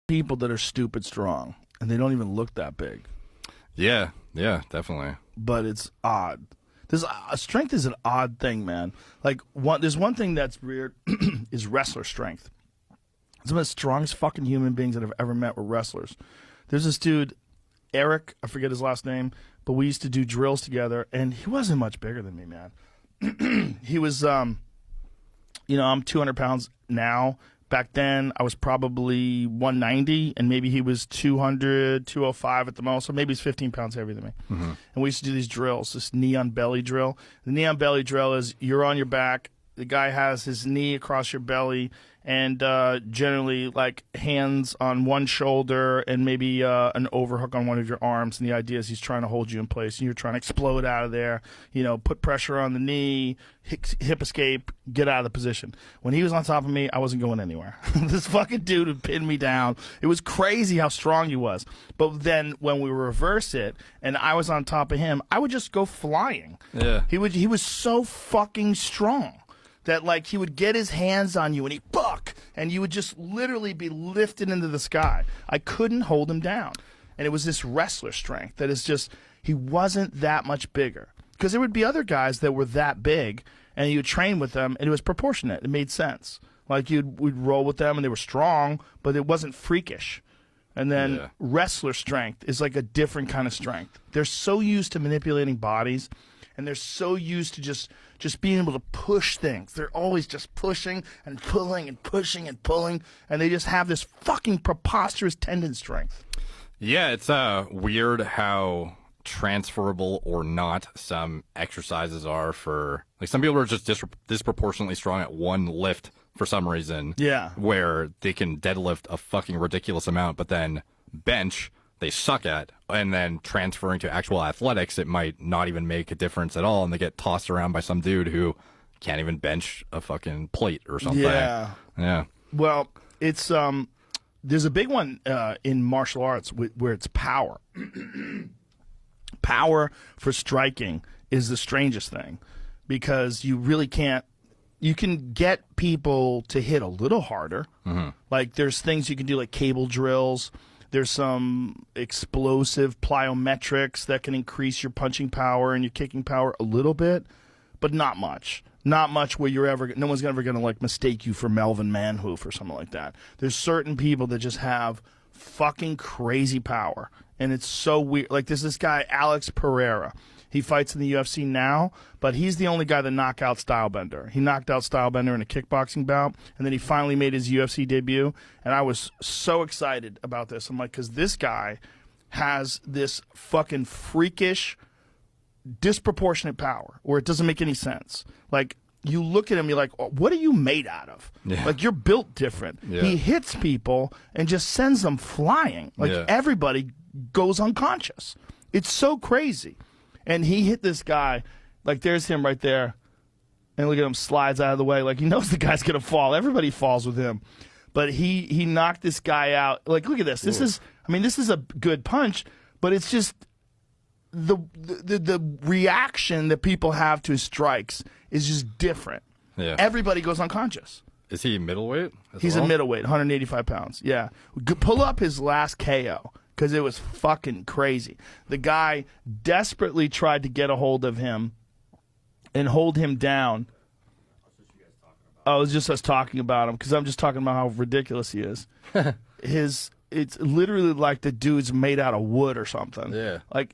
people that are stupid strong, and they don't even look that big. Yeah, definitely. But it's odd. Strength is an odd thing, man. Like, there's one thing that's weird is wrestler strength. Some of the strongest fucking human beings that I've ever met were wrestlers. There's this dude, Eric, I forget his last name, but we used to do drills together, and he wasn't much bigger than me, man. He was, I'm 200 pounds now. Back then, I was probably 190, and maybe he was 200, 205 at the most, so maybe he's 15 pounds heavier than me. Mm-hmm. And we used to do these drills, this knee on belly drill. The knee on belly drill is you're on your back, the guy has his knee across your belly, and generally like hands on one shoulder and maybe an overhook on one of your arms. And the idea is he's trying to hold you in place, and you're trying to explode out of there, put pressure on the knee, hip escape, get out of the position. When he was on top of me, I wasn't going anywhere. This fucking dude would pin me down. It was crazy how strong he was. But then when we reverse it and I was on top of him, I would just go flying. Yeah. He was so fucking strong that like he would get his hands on you and he'd buck, and you would just literally be lifted into the sky. I couldn't hold him down. And it was this wrestler strength that is just, he wasn't that much bigger. Because there would be other guys that were that big, and you would train with them, and it was proportionate. It made sense. Like we'd roll with them, and they were strong, but it wasn't freakish. And then wrestler strength is like a different kind of strength. They're so used to manipulating bodies, and they're so used to just being able to push things. They're always just pushing and pulling and pushing and pulling, and they just have this fucking preposterous tendon strength. Yeah, it's weird how transferable or not some exercises are for, like, some people are just disproportionately strong at one lift for some reason. Yeah. Where they can deadlift a fucking ridiculous amount, but then bench they suck at, and then transferring to actual athletics, it might not even make a difference at all, and they get tossed around by some dude who can't even bench a fucking plate or something. Yeah. Well, it's there's a big one in martial arts where it's power. Power for striking is the strangest thing, because you really can't. You can get people to hit a little harder. Mm-hmm. Like there's things you can do, like cable drills. There's some explosive plyometrics that can increase your punching power and your kicking power a little bit, but not much. Not much where no one's ever going to like mistake you for Melvin Manhoof or something like that. There's certain people that just have fucking crazy power, and it's so weird. Like there's this guy, Alex Pereira. He fights in the UFC now, but he's the only guy that knocked out Stylebender. He knocked out Stylebender in a kickboxing bout, and then he finally made his UFC debut, and I was so excited about this. I'm like, because this guy has this fucking freakish, disproportionate power where it doesn't make any sense. Like, you look at him, you're like, oh, what are you made out of? Yeah. Like, you're built different. Yeah. He hits people and just sends them flying. Like, everybody goes unconscious. It's so crazy. And he hit this guy, like there's him right there, and look at him, slides out of the way, like he knows the guy's gonna fall. Everybody falls with him, but he knocked this guy out. Like, look at this. This is a good punch, but it's just the reaction that people have to his strikes is just different. Yeah, everybody goes unconscious. Is he middleweight? He's a middleweight, 185 pounds. Yeah, pull up his last KO. Because it was fucking crazy. The guy desperately tried to get a hold of him and hold him down. Oh, it was just us talking about him, because I'm just talking about how ridiculous he is. It's literally like the dude's made out of wood or something. Yeah. Like,